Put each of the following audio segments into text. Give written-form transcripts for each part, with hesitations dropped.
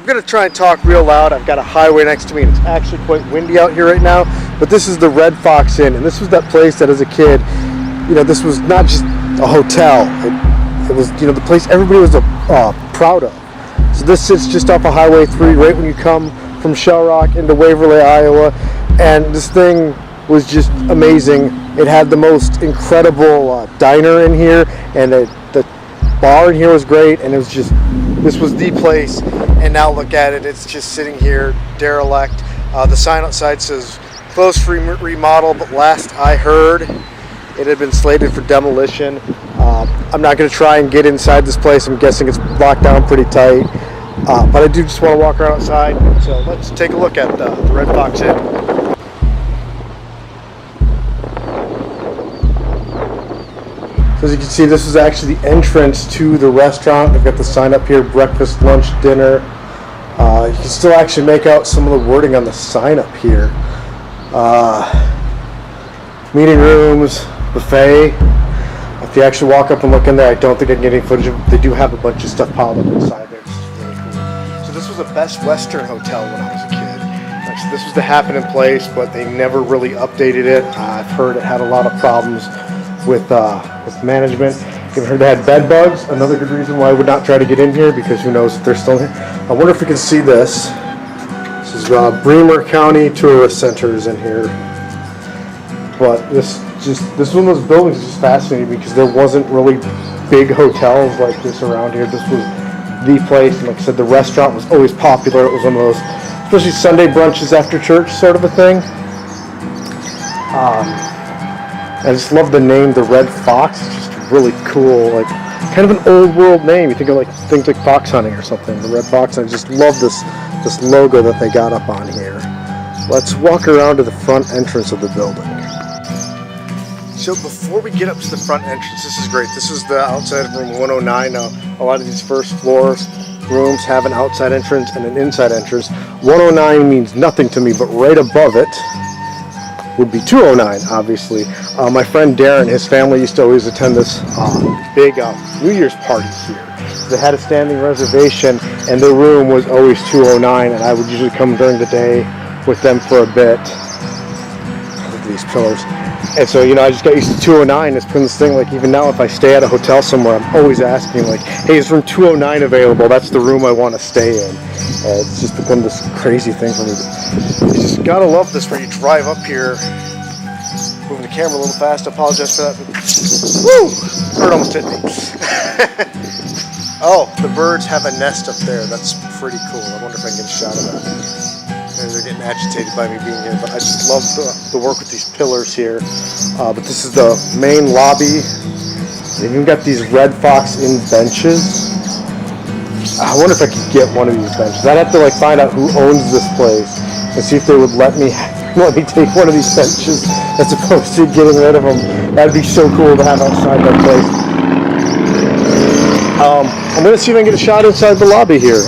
going to try and talk real loud. I've got a highway next to me and it's actually quite windy out here right now. But this is the Red Fox Inn, and this was that place that as a kid, you know, this was not just a hotel. It was, you know, the place everybody was proud of. So this sits just off of Highway 3 right when you come from Shell Rock into Waverly, Iowa. And this thing was just amazing. It had the most incredible diner in here, and the bar in here was great, and it was just, this was the place. And now look at it, it's just sitting here derelict. The sign outside says closed for remodel, but last I heard it had been slated for demolition. I'm not going to try and get inside this place. I'm guessing it's locked down pretty tight, but I do just want to walk around outside. So let's take a look at the Red Fox Inn. So as you can see, this is actually the entrance to the restaurant. They've got the sign up here, breakfast, lunch, dinner. You can still actually make out some of the wording on the sign up here. Meeting rooms, buffet. If you actually walk up and look in there, I don't think I can get any footage of it. They do have a bunch of stuff piled up inside there. This is really cool. So this was a Best Western hotel when I was a kid. Actually, this was the happening place, but they never really updated it. I've heard it had a lot of problems with management. I've heard they had bed bugs. Another good reason why I would not try to get in here, because who knows if they're still here. I wonder if we can see this. This is Bremer County Tourist Center is in here. But this is one of those buildings that's just fascinating because there wasn't really big hotels like this around here. This was the place, and like I said, the restaurant was always popular. It was one of those, especially Sunday brunches after church sort of a thing. I just love the name, the Red Fox. It's just really cool, like kind of an old world name. You think of like things like fox hunting or something. The Red Fox. I just love this logo that they got up on here. Let's walk around to the front entrance of the building. So before we get up to the front entrance, this is great. This is the outside of room 109. Now, a lot of these first floor rooms have an outside entrance and an inside entrance. 109 means nothing to me, but right above it would be 209, obviously. My friend Darren, his family used to always attend this big New Year's party here. They had a standing reservation, and their room was always 209, and I would usually come during the day with them for a bit. Look at these pillars. And so, you know, I just got used to 209. It's been this thing, like, even now if I stay at a hotel somewhere, I'm always asking, like, hey, is room 209 available? That's the room I want to stay in. It's just become this crazy thing for me. You just gotta love this where you drive up here. Moving the camera a little fast, I apologize for that. Woo! Bird almost hit me. Oh, the birds have a nest up there. That's pretty cool. I wonder if I can get a shot of that. Maybe they're getting agitated by me being here, but I just love the work with these pillars here. But this is the main lobby. They've even got these Red Fox Inn benches. I wonder if I could get one of these benches. I'd have to like find out who owns this place and see if they would let me take one of these benches as opposed to getting rid of them. That'd be so cool to have outside that place. I'm going to see if I can get a shot inside the lobby here.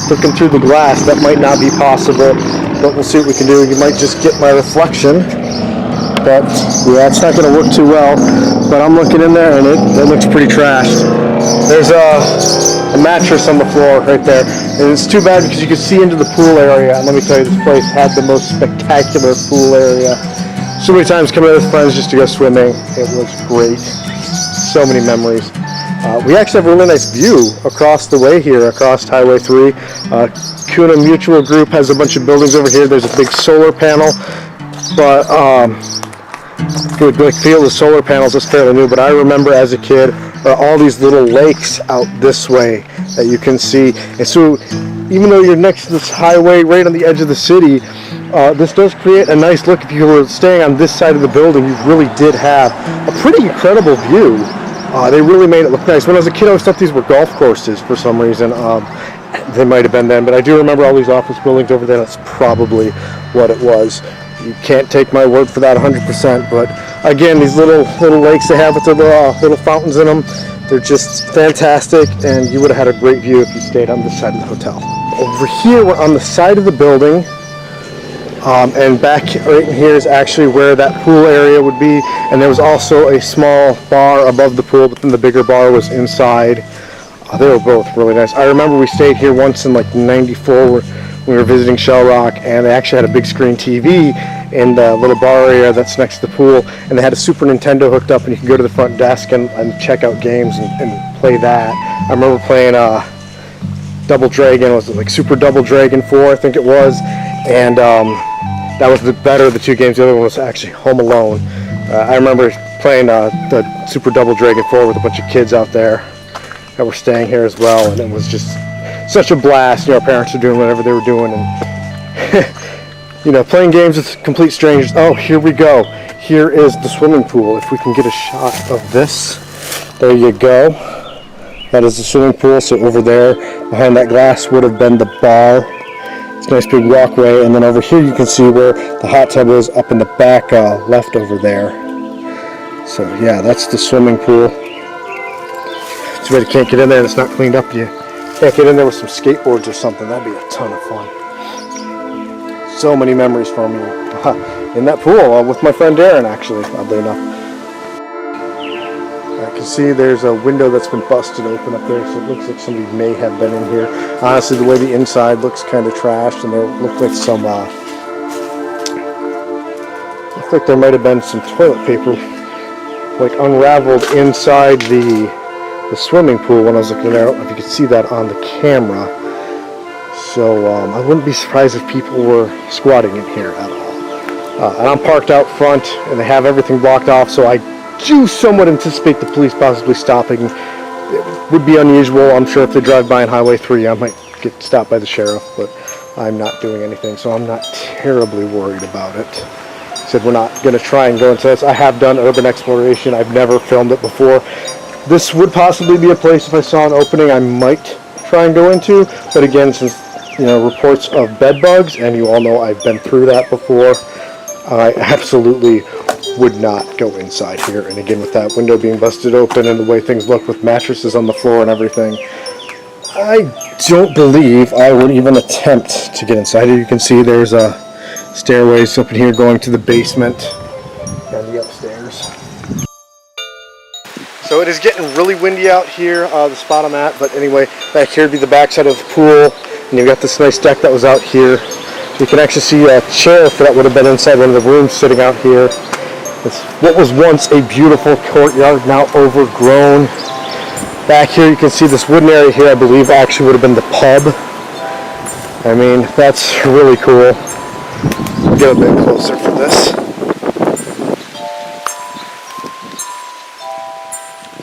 Looking through the glass, that might not be possible, but we'll see what we can do. You might just get my reflection, but yeah, it's not going to work too well. But I'm looking in there, and it looks pretty trashed. There's a mattress on the floor right there, and it's too bad because you can see into the pool area. And let me tell you, this place had the most spectacular pool area. So many times coming out with friends just to go swimming. It was great. So many memories. We actually have a really nice view across the way here, across Highway 3. Kuna Mutual Group has a bunch of buildings over here. There's a big solar panel, but the field of solar panels is fairly new, but I remember as a kid all these little lakes out this way that you can see. And so even though you're next to this highway right on the edge of the city, this does create a nice look. If you were staying on this side of the building, you really did have a pretty incredible view. They really made it look nice. When I was a kid, I always thought these were golf courses for some reason. They might have been then, but I do remember all these office buildings over there. That's probably what it was. You can't take my word for that 100%, but again, these little lakes they have with their little fountains in them, they're just fantastic, and you would have had a great view if you stayed on this side of the hotel. Over here, we're on the side of the building. And back right in here is actually where that pool area would be, and there was also a small bar above the pool, but then the bigger bar was inside. They were both really nice. I remember we stayed here once in like '94 where we were visiting Shell Rock, and they actually had a big screen TV in the little bar area that's next to the pool, and they had a Super Nintendo hooked up, and you could go to the front desk and check out games and play that. I remember playing Double Dragon, was it like Super Double Dragon 4, I think it was, and that was the better of the two games. The other one was actually Home Alone. I remember playing the Super Double Dragon 4 with a bunch of kids out there that were staying here as well, and it was just such a blast. You know, our parents were doing whatever they were doing, and you know, playing games with complete strangers. Oh, here we go. Here is the swimming pool. If we can get a shot of this. There you go. That is the swimming pool. So over there, behind that glass would have been the bar. It's a nice big walkway, and then over here you can see where the hot tub is up in the back left over there. So yeah, that's the swimming pool. Too bad you can't get in there and it's not cleaned up. You can't get in there with some skateboards or something. That'd be a ton of fun. So many memories for me in that pool with my friend Darren, actually, oddly enough. I can see there's a window that's been busted open up there, so it looks like somebody may have been in here. Honestly, the way the inside looks kind of trashed, and there looked like some looks like there might have been some toilet paper like unraveled inside the swimming pool when I was looking there. I don't know if you could see that on the camera. So I wouldn't be surprised if people were squatting in here at all. And I'm parked out front, and they have everything blocked off, so I do somewhat anticipate the police possibly stopping. It would be unusual. I'm sure if they drive by on Highway 3, I might get stopped by the sheriff, but I'm not doing anything, so I'm not terribly worried about it. Said we're not going to try and go into this. I have done urban exploration. I've never filmed it before. This would possibly be a place, if I saw an opening, I might try and go into, but again, since you know, reports of bed bugs, and you all know I've been through that before, I absolutely would not go inside here. And again, with that window being busted open and the way things look with mattresses on the floor and everything, I don't believe I would even attempt to get inside here. You can see there's a stairways up in here going to the basement and the upstairs. So it is getting really windy out here, the spot I'm at, but anyway, back here would be the backside of the pool, and you've got this nice deck that was out here. So you can actually see a chair that would have been inside one of the rooms sitting out here. It's what was once a beautiful courtyard, now overgrown. Back here you can see this wooden area here, I believe actually would have been the pub. I mean, that's really cool. I'll get a bit closer for this.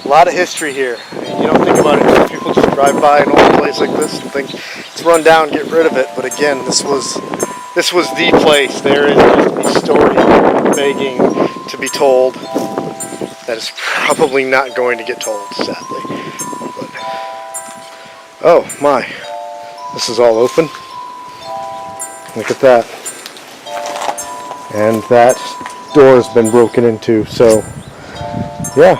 A lot of history here. You don't think about it. People just drive by an old place like this and think it's run down, get rid of it. But again, this was the place. There is just a story begging to be told that is probably not going to get told, sadly. But, oh my, this is all open. Look at that. And that door has been broken into. So yeah.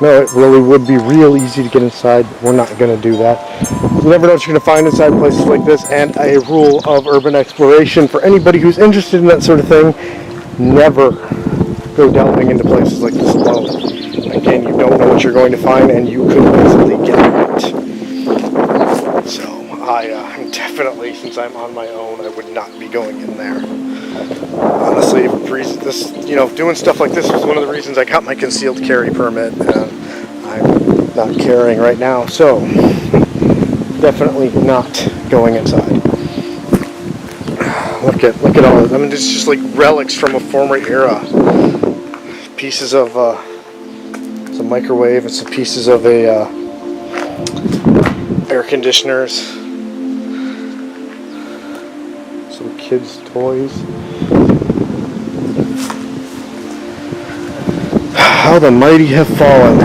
No, it really would be real easy to get inside. We're not going to do that. You never know what you're going to find inside places like this. And a rule of urban exploration for anybody who's interested in that sort of thing, never go delving into places like this alone. Again, you don't know what you're going to find, and you could easily get hurt. So I definitely, since I'm on my own, I would not be going in there. Honestly, this, you know, doing stuff like this was one of the reasons I got my concealed carry permit. I'm not carrying right now, so definitely not going inside. Look at all of it. I mean, it's just like relics from a former era. Pieces of some microwave and some pieces of air conditioners. Some kids' toys. How the mighty have fallen.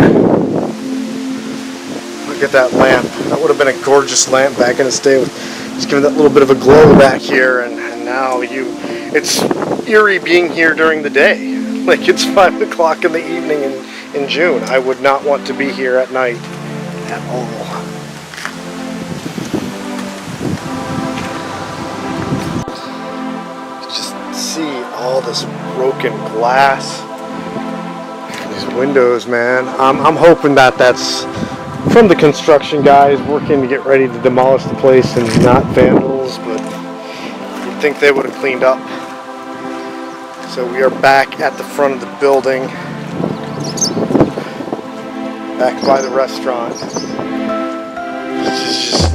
Look at that lamp. That would have been a gorgeous lamp back in its day, with just giving that little bit of a glow back here, and now it's eerie being here during the day. Like it's 5 o'clock in the evening in June. I would not want to be here at night at all. Just see all this broken glass. These windows, man. I'm hoping that's from the construction guys working to get ready to demolish the place, and not vandals, but you'd think they would have cleaned up. So we are back at the front of the building, back by the restaurant. This is just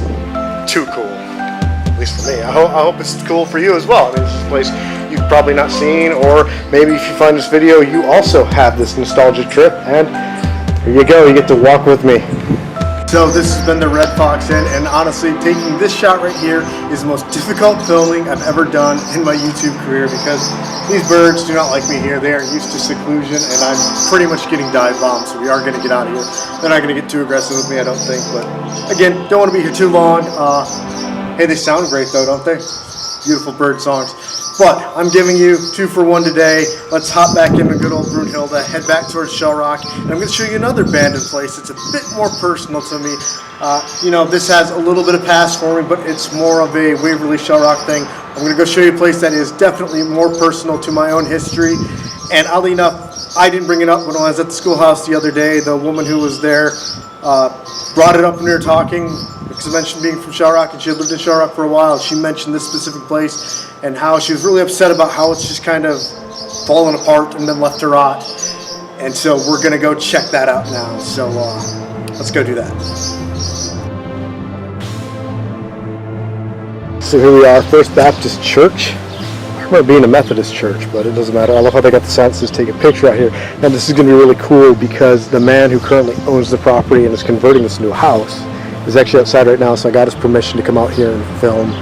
too cool, at least for me. I hope it's cool for you as well. I mean, this is a place you've probably not seen, or maybe if you find this video, you also have this nostalgic trip, and here you go, you get to walk with me. So this has been the Red Fox Inn, and honestly, taking this shot right here is the most difficult filming I've ever done in my YouTube career, because these birds do not like me here. They are used to seclusion, and I'm pretty much getting dive bombed, so we are going to get out of here. They're not going to get too aggressive with me, I don't think, but again, don't want to be here too long. Hey, they sound great though, don't they? Beautiful bird songs. But I'm giving you 2 for 1 today. Let's hop back into good old Brunhilde, head back towards Shell Rock, and I'm going to show you another abandoned place. It's a bit more personal to me. You know, this has a little bit of past for me, but it's more of a Waverly-Shell Rock thing. I'm going to go show you a place that is definitely more personal to my own history. And oddly enough, I didn't bring it up when I was at the schoolhouse the other day. The woman who was there brought it up when we were talking, because I mentioned being from Shell Rock, and she had lived in Shell Rock for a while. She mentioned this specific place and how she was really upset about how it's just kind of fallen apart and been left to rot. And so we're going to go check that out now. So let's go do that. So here we are, First Baptist Church. I remember being a Methodist church, but it doesn't matter. I love how they got the sign that says take a picture out here. And this is going to be really cool because the man who currently owns the property and is converting this new house is actually outside right now, so I got his permission to come out here and film.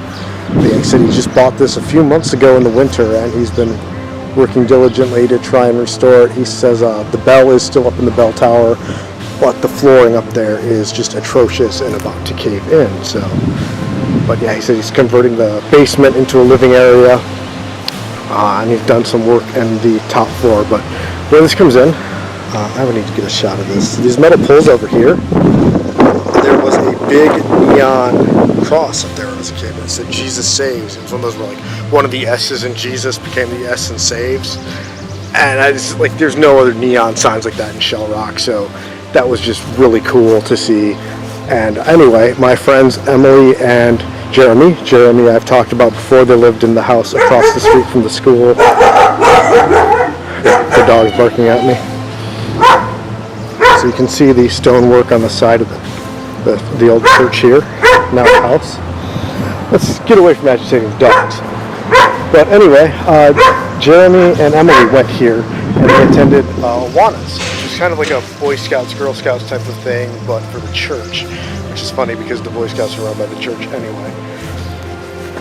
He said he just bought this a few months ago in the winter, and he's been working diligently to try and restore it. He says the bell is still up in the bell tower, but the flooring up there is just atrocious and about to cave in. So, but yeah, he said he's converting the basement into a living area, and he's done some work in the top floor. But where this comes in, I would need to get a shot of this. These metal poles over here. There was a big neon cross up there when I was a kid, and it said Jesus Saves. It was one of those where like one of the S's in Jesus became the S in Saves, and I just like there's no other neon signs like that in Shell Rock, so that was just really cool to see. And anyway, my friends Emily and Jeremy I've talked about before. They lived in the house across the street from the school. The dog's barking at me. So you can see the stonework on the side of the old church here, now a house. Let's get away from agitating dogs. But anyway, Jeremy and Emily went here and they attended Awanas, which is kind of like a Boy Scouts, Girl Scouts type of thing, but for the church, which is funny because the Boy Scouts are run by the church anyway.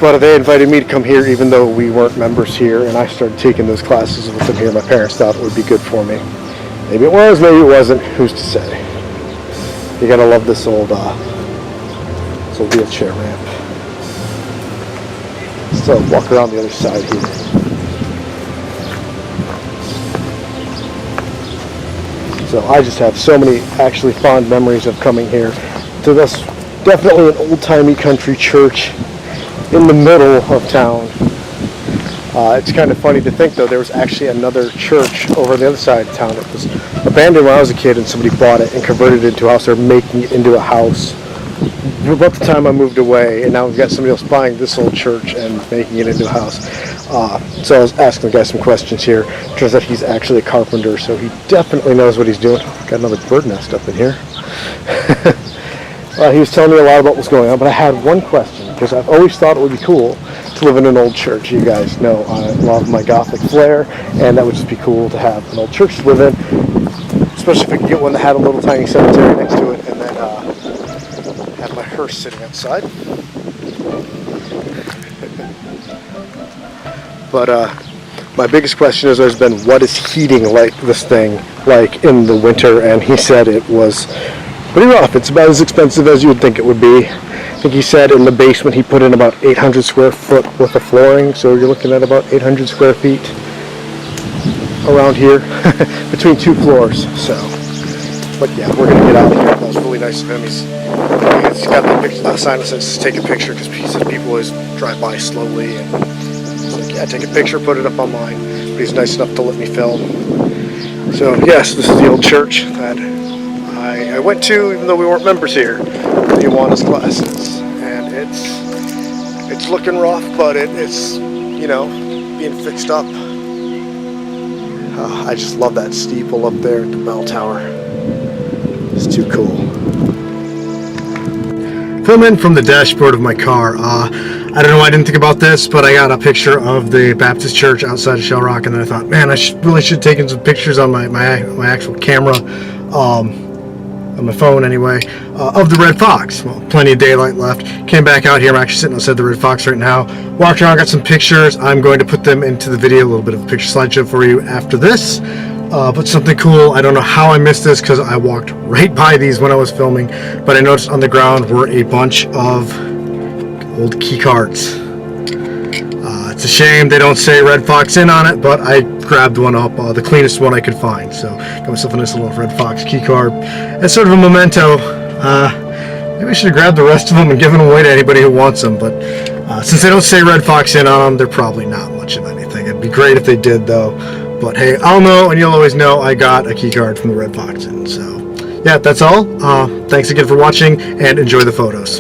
But they invited me to come here even though we weren't members here, and I started taking those classes with them here. My parents thought it would be good for me. Maybe it was, maybe it wasn't, who's to say. You gotta love this old wheelchair ramp. So walk around the other side here. So I just have so many actually fond memories of coming here to this definitely an old-timey country church in the middle of town. It's kind of funny to think though, there was actually another church over on the other side of town that was abandoned when I was a kid, and somebody bought it and converted it into a house, or making it into a house about the time I moved away, and now we've got somebody else buying this old church and making it into a house. So I was asking the guy some questions here. Turns out he's actually a carpenter, so he definitely knows what he's doing. Got another bird nest up in here. He was telling me a lot about what's going on, but I had one question, because I've always thought it would be cool to live in an old church. You guys know I love my Gothic flair, and that would just be cool to have an old church to live in, especially if I could get one that had a little tiny cemetery next to it, and then have my hearse sitting outside. But my biggest question has always been, what is heating like this thing like in the winter? And he said it was pretty rough. It's about as expensive as you would think it would be. I think he said in the basement he put in about 800 square foot worth of flooring, so you're looking at about 800 square feet around here between 2 floors. So, but yeah, we're gonna get out of here. That was really nice of him. He's got the picture, sign that says take a picture, because he says people always drive by slowly, and he's like, yeah, take a picture, put it up online. But he's nice enough to let me film. So yes, this is the old church that I went to, even though we weren't members here, the Iowa's glasses, and it's looking rough, but it's, you know, being fixed up. I just love that steeple up there at the bell tower. It's too cool. Filming from the dashboard of my car. I don't know why I didn't think about this, but I got a picture of the Baptist church outside of Shell Rock, and then I thought, man, I really should have taken some pictures on my actual camera, on my phone anyway, of the Red Fox. Well, plenty of daylight left. Came back out here. I'm actually sitting outside the Red Fox right now. Walked around, got some pictures. I'm going to put them into the video, a little bit of a picture slideshow for you after this. But something cool, I don't know how I missed this because I walked right by these when I was filming, but I noticed on the ground were a bunch of old key cards. It's a shame they don't say Red Fox Inn on it, but I grabbed one up, the cleanest one I could find. So got myself a nice little Red Fox key card as sort of a memento. Maybe I should have grabbed the rest of them and given them away to anybody who wants them, but since they don't say Red Fox Inn on them, they're probably not much of anything. It'd be great if they did though. But hey, I'll know, and you'll always know I got a key card from the Red Fox Inn. So yeah, that's all. Thanks again for watching, and enjoy the photos.